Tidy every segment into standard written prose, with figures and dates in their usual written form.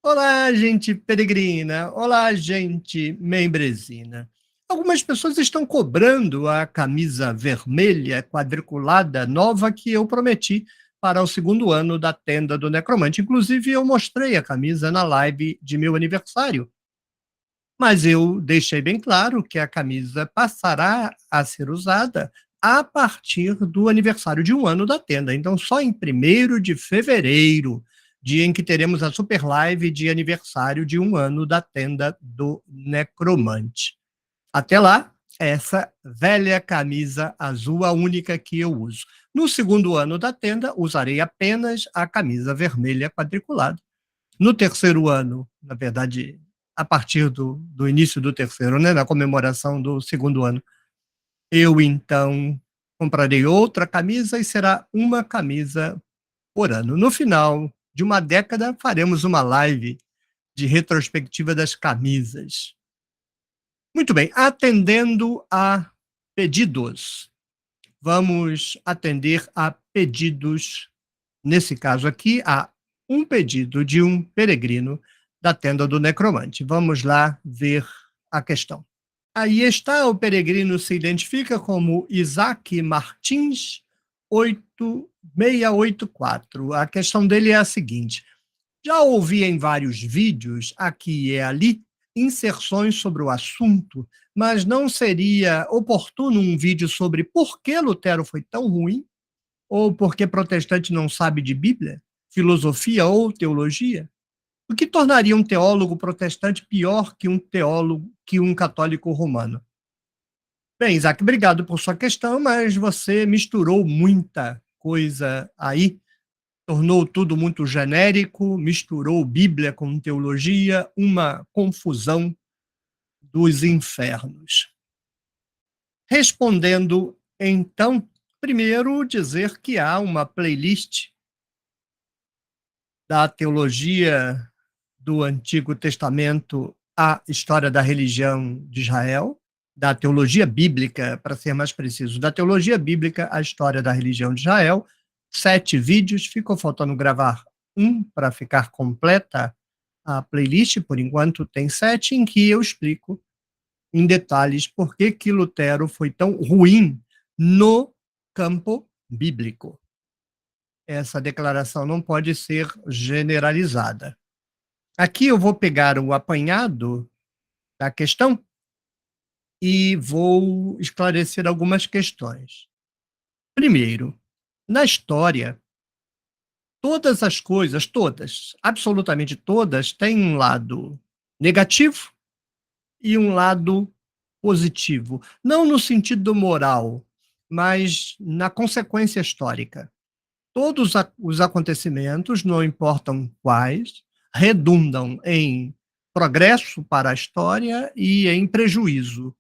Olá, gente peregrina. Olá, gente membrezina. Algumas pessoas estão cobrando a camisa vermelha quadriculada nova que eu prometi para o segundo ano da tenda do Necromante. Inclusive, eu mostrei a camisa na live de meu aniversário. Mas eu deixei bem claro que a camisa passará a ser usada a partir do aniversário de um ano da tenda. Então, só em 1º de fevereiro, dia em que teremos a super live de aniversário de um ano da tenda do Necromante. Até lá, essa velha camisa azul, a única que eu uso. No segundo ano da tenda, usarei apenas a camisa vermelha quadriculada. No terceiro ano, na verdade, a partir do início do terceiro, né, na comemoração do segundo ano, eu então comprarei outra camisa e será uma camisa por ano. No final de uma década, faremos uma live de retrospectiva das camisas. Muito bem, atendendo a pedidos. Vamos atender a pedidos, nesse caso aqui, a um pedido de um peregrino da tenda do Necromante. Vamos lá ver a questão. Aí está, o peregrino se identifica como Isaac Martins 8684. A questão dele é a seguinte: já ouvi em vários vídeos, aqui e ali, inserções sobre o assunto, mas não seria oportuno um vídeo sobre por que Lutero foi tão ruim? Ou porque protestante não sabe de Bíblia, filosofia ou teologia? O que tornaria um teólogo protestante pior que um teólogo, que um católico romano? Bem, Isaac, obrigado por sua questão, mas você misturou muita coisa aí, tornou tudo muito genérico, misturou Bíblia com teologia, uma confusão dos infernos. Respondendo, então, primeiro dizer que há uma playlist da teologia do Antigo Testamento à história da religião de Israel, da teologia bíblica, para ser mais preciso, da teologia bíblica à história da religião de Israel, 7 vídeos, ficou faltando gravar um para ficar completa a playlist, por enquanto tem 7, em que eu explico em detalhes por que Lutero foi tão ruim no campo bíblico. Essa declaração não pode ser generalizada. Aqui eu vou pegar o apanhado da questão e vou esclarecer algumas questões. Primeiro, na história, todas as coisas, todas, absolutamente todas, têm um lado negativo e um lado positivo. Não no sentido moral, mas na consequência histórica. Todos os acontecimentos, não importam quais, redundam em progresso para a história e em prejuízo,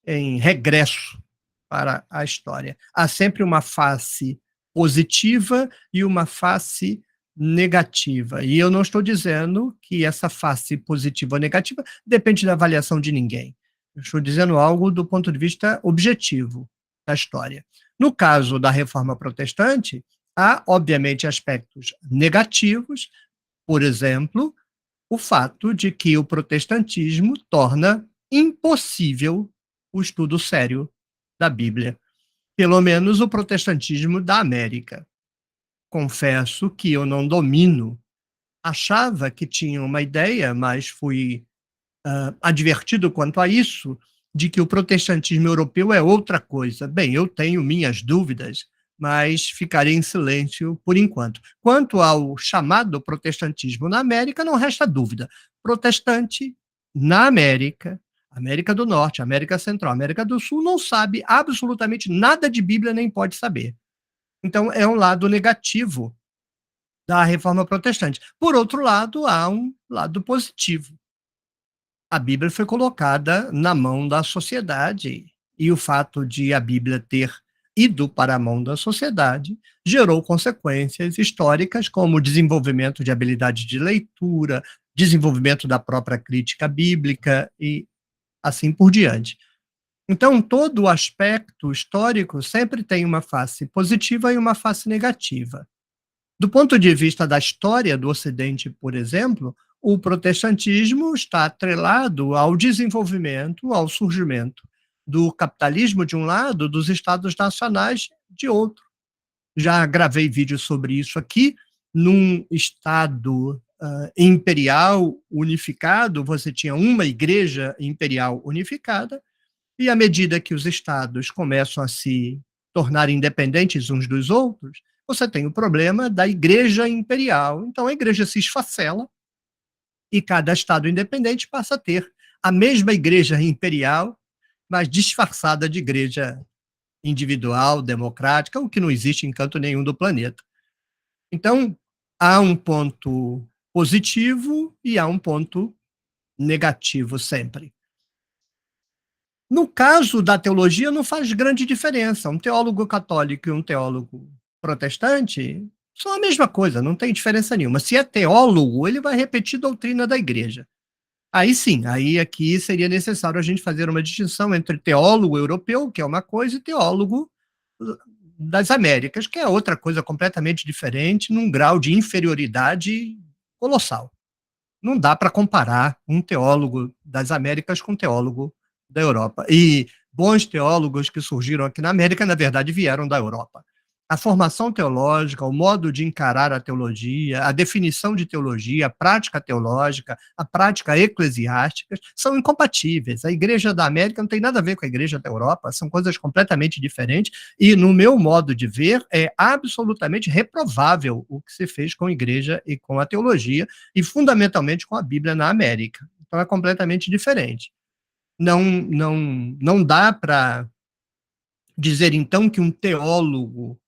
em regresso para a história. Há sempre uma face positiva e uma face negativa. E eu não estou dizendo que essa face positiva ou negativa depende da avaliação de ninguém. Eu estou dizendo algo do ponto de vista objetivo da história. No caso da Reforma Protestante, há, obviamente, aspectos negativos, por exemplo, o fato de que o protestantismo torna impossível o estudo sério da Bíblia, pelo menos o protestantismo da América. Confesso que eu não domino, achava que tinha uma ideia, mas fui advertido quanto a isso, de que o protestantismo europeu é outra coisa. Bem, eu tenho minhas dúvidas, mas ficarei em silêncio por enquanto. Quanto ao chamado protestantismo na América, não resta dúvida. Protestante na América, América do Norte, América Central, América do Sul, não sabe absolutamente nada de Bíblia, nem pode saber. Então, é um lado negativo da reforma protestante. Por outro lado, há um lado positivo. A Bíblia foi colocada na mão da sociedade, e o fato de a Bíblia ter ido para a mão da sociedade gerou consequências históricas, como o desenvolvimento de habilidade de leitura, desenvolvimento da própria crítica bíblica e assim por diante. Então, todo o aspecto histórico sempre tem uma face positiva e uma face negativa. Do ponto de vista da história do Ocidente, por exemplo, o protestantismo está atrelado ao desenvolvimento, ao surgimento do capitalismo de um lado, dos estados nacionais de outro. Já gravei vídeo sobre isso aqui. Num estado imperial unificado, você tinha uma igreja imperial unificada, e à medida que os estados começam a se tornar independentes uns dos outros, você tem o problema da igreja imperial. Então a igreja se esfacela e cada estado independente passa a ter a mesma igreja imperial, mas disfarçada de igreja individual, democrática, o que não existe em canto nenhum do planeta. Então, há um ponto positivo e há um ponto negativo sempre. No caso da teologia, não faz grande diferença. Um teólogo católico e um teólogo protestante são a mesma coisa, não tem diferença nenhuma. Se é teólogo, ele vai repetir a doutrina da igreja. Aí sim, aí aqui seria necessário a gente fazer uma distinção entre teólogo europeu, que é uma coisa, e teólogo das Américas, que é outra coisa completamente diferente, num grau de inferioridade colossal. Não dá para comparar um teólogo das Américas com um teólogo da Europa. E bons teólogos que surgiram aqui na América, na verdade, vieram da Europa. A formação teológica, o modo de encarar a teologia, a definição de teologia, a prática teológica, a prática eclesiástica, são incompatíveis. A Igreja da América não tem nada a ver com a Igreja da Europa, são coisas completamente diferentes, e, no meu modo de ver, é absolutamente reprovável o que se fez com a Igreja e com a teologia, e fundamentalmente com a Bíblia na América. Então é completamente diferente. Não dá para dizer, então, que um teólogo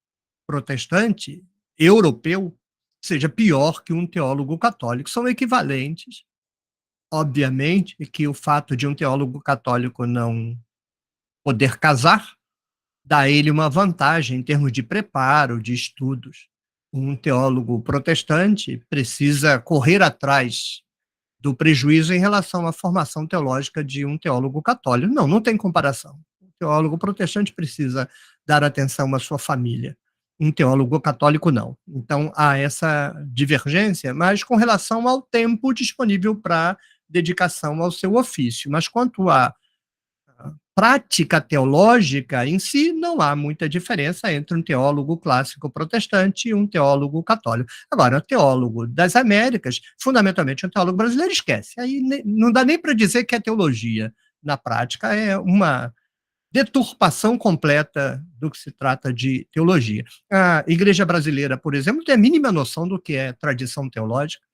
protestante europeu seja pior que um teólogo católico. São equivalentes. Obviamente que o fato de um teólogo católico não poder casar dá a ele uma vantagem em termos de preparo, de estudos. Um teólogo protestante precisa correr atrás do prejuízo em relação à formação teológica de um teólogo católico. Não, não tem comparação. O teólogo protestante precisa dar atenção à sua família. Um teólogo católico não. Então há essa divergência, mas com relação ao tempo disponível para dedicação ao seu ofício. Mas quanto à prática teológica em si, não há muita diferença entre um teólogo clássico protestante e um teólogo católico. Agora, o teólogo das Américas, fundamentalmente um teólogo brasileiro, esquece. Aí não dá nem para dizer que é teologia. Na prática, é uma deturpação completa do que se trata de teologia. A Igreja brasileira, por exemplo, tem a mínima noção do que é tradição teológica.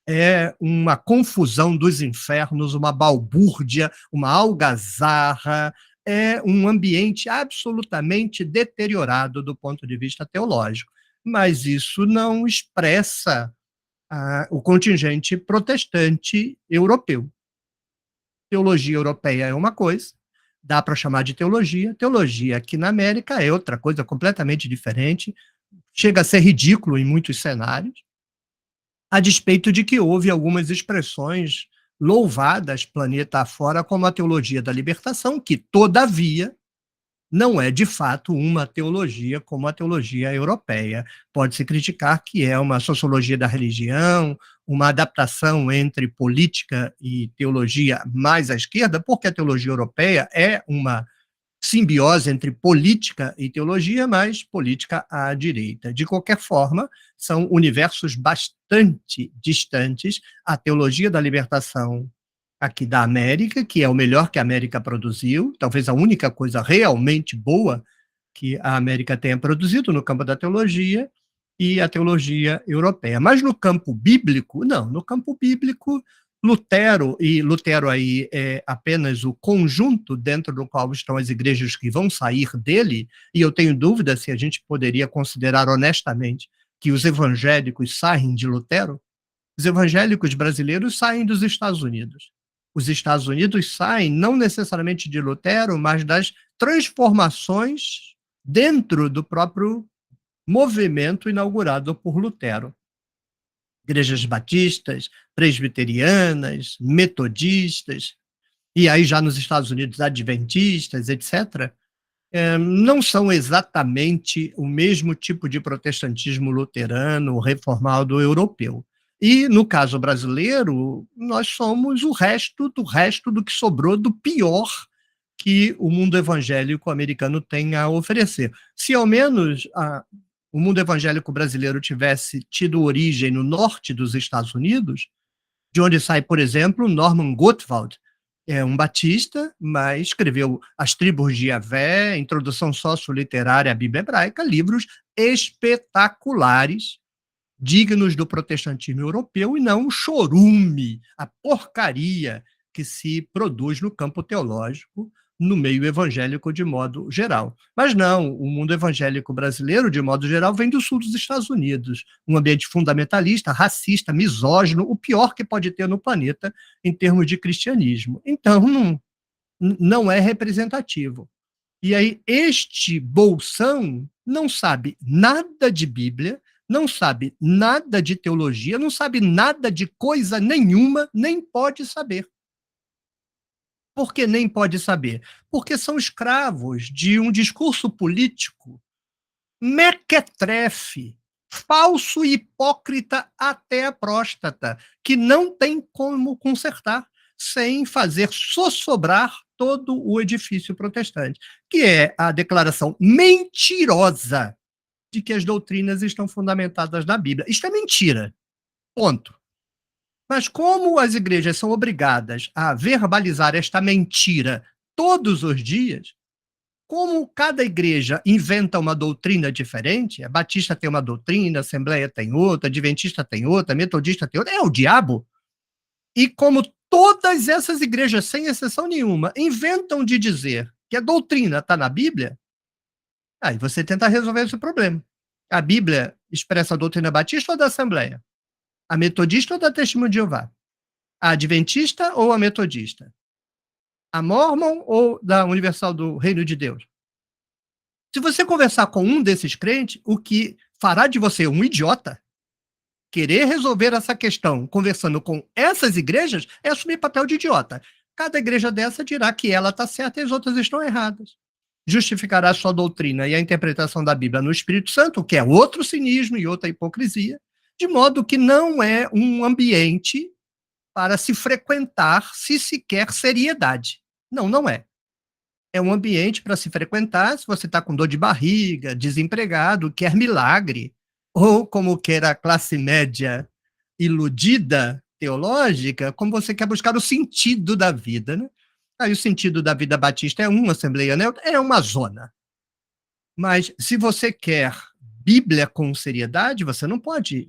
É uma confusão dos infernos, uma balbúrdia, uma algazarra, é um ambiente absolutamente deteriorado do ponto de vista teológico. Mas isso não expressa o contingente protestante europeu. Teologia europeia é uma coisa, dá para chamar de teologia. Teologia aqui na América é outra coisa completamente diferente, chega a ser ridículo em muitos cenários, a despeito de que houve algumas expressões louvadas planeta afora, como a teologia da libertação, que, todavia, não é de fato uma teologia como a teologia europeia. Pode-se criticar que é uma sociologia da religião, uma adaptação entre política e teologia mais à esquerda, porque a teologia europeia é uma simbiose entre política e teologia, mas política à direita. De qualquer forma, são universos bastante distantes. A teologia da libertação aqui da América, que é o melhor que a América produziu, talvez a única coisa realmente boa que a América tenha produzido no campo da teologia, e a teologia europeia. Mas no campo bíblico, não. No campo bíblico, Lutero, e Lutero aí é apenas o conjunto dentro do qual estão as igrejas que vão sair dele, e eu tenho dúvida se a gente poderia considerar honestamente que os evangélicos saem de Lutero. Os evangélicos brasileiros saem dos Estados Unidos. Os Estados Unidos saem não necessariamente de Lutero, mas das transformações dentro do próprio movimento inaugurado por Lutero. Igrejas batistas, presbiterianas, metodistas, e aí já nos Estados Unidos adventistas, etc. não são exatamente o mesmo tipo de protestantismo luterano, reformado europeu. E, no caso brasileiro, nós somos o resto do que sobrou do pior que o mundo evangélico americano tem a oferecer. Se ao menos o mundo evangélico brasileiro tivesse tido origem no norte dos Estados Unidos, de onde sai, por exemplo, Norman Gottwald, é um batista, mas escreveu As Tribos de Yahvé, Introdução Sócio-Literária à Bíblia Hebraica, livros espetaculares, dignos do protestantismo europeu, e não o chorume, a porcaria que se produz no campo teológico, no meio evangélico de modo geral. Mas não, o mundo evangélico brasileiro, de modo geral, vem do sul dos Estados Unidos, um ambiente fundamentalista, racista, misógino, o pior que pode ter no planeta em termos de cristianismo. Então, não é representativo. E aí, este bolsão não sabe nada de Bíblia, não sabe nada de teologia, não sabe nada de coisa nenhuma, nem pode saber. Por que nem pode saber? Porque são escravos de um discurso político mequetrefe, falso e hipócrita até a próstata, que não tem como consertar sem fazer sossobrar todo o edifício protestante, que é a declaração mentirosa de que as doutrinas estão fundamentadas na Bíblia. Isto é mentira, ponto. Mas como as igrejas são obrigadas a verbalizar esta mentira todos os dias, como cada igreja inventa uma doutrina diferente, a Batista tem uma doutrina, a Assembleia tem outra, a Adventista tem outra, a Metodista tem outra, é o diabo. E como todas essas igrejas, sem exceção nenhuma, inventam de dizer que a doutrina está na Bíblia, aí você tenta resolver esse problema. A Bíblia expressa a doutrina batista ou da Assembleia? A metodista ou da Testemunho de Jeová? A adventista ou a metodista? A Mormon ou da Universal do Reino de Deus? Se você conversar com um desses crentes, o que fará de você um idiota, querer resolver essa questão conversando com essas igrejas, é assumir papel de idiota. Cada igreja dessa dirá que ela está certa e as outras estão erradas. Justificará sua doutrina e a interpretação da Bíblia no Espírito Santo, que é outro cinismo e outra hipocrisia, de modo que não é um ambiente para se frequentar se se quer seriedade. Não, não é. É um ambiente para se frequentar se você está com dor de barriga, desempregado, quer milagre, ou como quer a classe média iludida, teológica, como você quer buscar o sentido da vida, né? Aí o sentido da vida batista é uma Assembleia Neutra, é uma zona. Mas se você quer Bíblia com seriedade, você não pode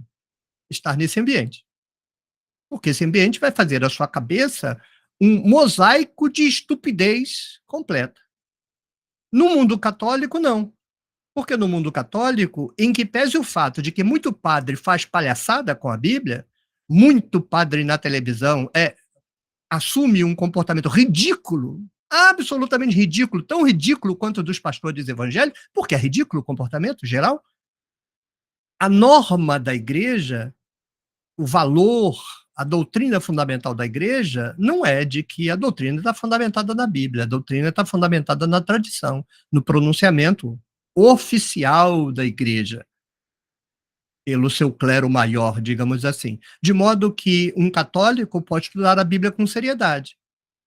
estar nesse ambiente. Porque esse ambiente vai fazer da sua cabeça um mosaico de estupidez completa. No mundo católico, não. Porque no mundo católico, em que pese o fato de que muito padre faz palhaçada com a Bíblia, muito padre na televisão assume um comportamento ridículo, absolutamente ridículo, tão ridículo quanto o dos pastores evangélicos, porque é ridículo o comportamento geral. A norma da igreja, o valor, a doutrina fundamental da igreja não é de que a doutrina está fundamentada na Bíblia, a doutrina está fundamentada na tradição, no pronunciamento oficial da igreja, pelo seu clero maior, digamos assim. De modo que um católico pode estudar a Bíblia com seriedade,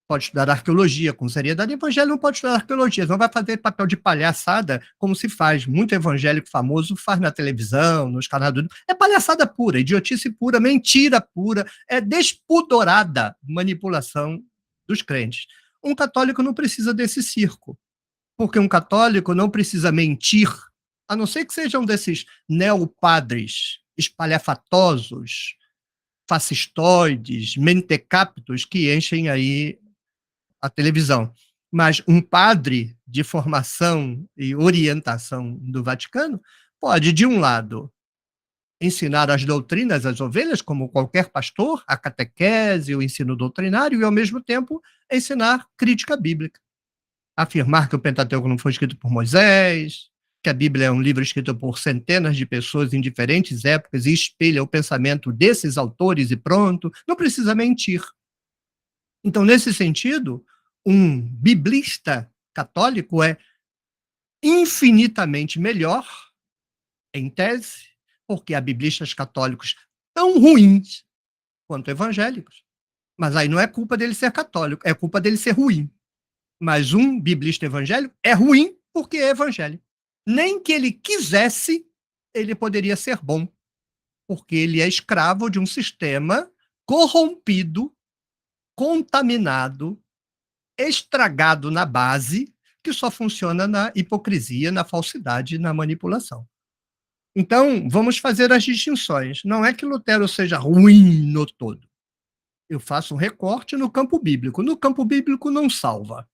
pode estudar arqueologia com seriedade, o evangelho não pode estudar arqueologia, não vai fazer papel de palhaçada, como se faz, muito evangélico famoso faz na televisão, nos canais do... É palhaçada pura, idiotice pura, mentira pura, é despudorada manipulação dos crentes. Um católico não precisa desse circo, porque um católico não precisa mentir, a não ser que sejam desses neopadres espalhafatosos, fascistoides, mentecaptos, que enchem aí a televisão. Mas um padre de formação e orientação do Vaticano pode, de um lado, ensinar as doutrinas às ovelhas, como qualquer pastor, a catequese, o ensino doutrinário, e, ao mesmo tempo, ensinar crítica bíblica. Afirmar que o Pentateuco não foi escrito por Moisés, que a Bíblia é um livro escrito por centenas de pessoas em diferentes épocas e espelha o pensamento desses autores e pronto, não precisa mentir. Então, nesse sentido, um biblista católico é infinitamente melhor, em tese, porque há biblistas católicos tão ruins quanto evangélicos. Mas aí não é culpa dele ser católico, é culpa dele ser ruim. Mas um biblista evangélico é ruim porque é evangélico. Nem que ele quisesse, ele poderia ser bom, porque ele é escravo de um sistema corrompido, contaminado, estragado na base, que só funciona na hipocrisia, na falsidade e na manipulação. Então, vamos fazer as distinções. Não é que Lutero seja ruim no todo. Eu faço um recorte no campo bíblico. No campo bíblico não salva.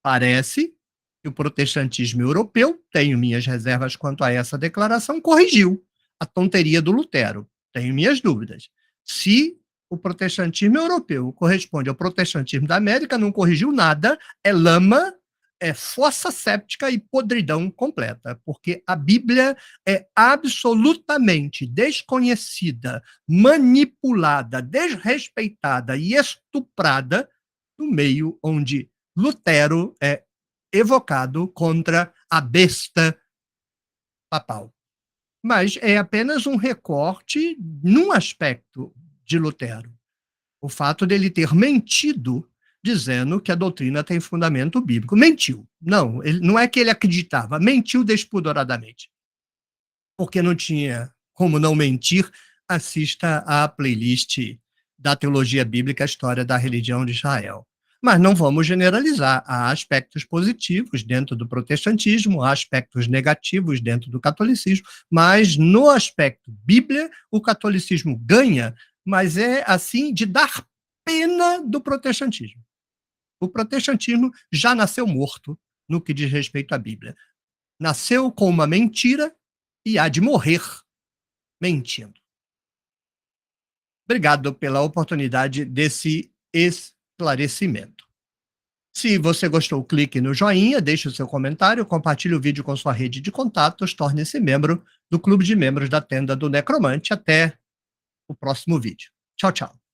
Parece que o protestantismo europeu, tenho minhas reservas quanto a essa declaração, corrigiu a tonteria do Lutero. Tenho minhas dúvidas. Se o protestantismo europeu corresponde ao protestantismo da América, não corrigiu nada, é lama, é fossa séptica e podridão completa, porque a Bíblia é absolutamente desconhecida, manipulada, desrespeitada e estuprada no meio onde Lutero é evocado contra a besta papal. Mas é apenas um recorte num aspecto de Lutero. O fato dele ter mentido dizendo que a doutrina tem fundamento bíblico. Mentiu. Não, não é que ele acreditava, mentiu despundoradamente. Porque não tinha como não mentir, assista à playlist da Teologia Bíblica, a História da Religião de Israel. Mas não vamos generalizar. Há aspectos positivos dentro do protestantismo, há aspectos negativos dentro do catolicismo, mas no aspecto Bíblia, o catolicismo ganha, mas é assim de dar pena do protestantismo. O protestantismo já nasceu morto no que diz respeito à Bíblia. Nasceu com uma mentira e há de morrer mentindo. Obrigado pela oportunidade desse esclarecimento. Se você gostou, clique no joinha, deixe o seu comentário, compartilhe o vídeo com sua rede de contatos, torne-se membro do Clube de Membros da Tenda do Necromante. Até o próximo vídeo. Tchau, tchau.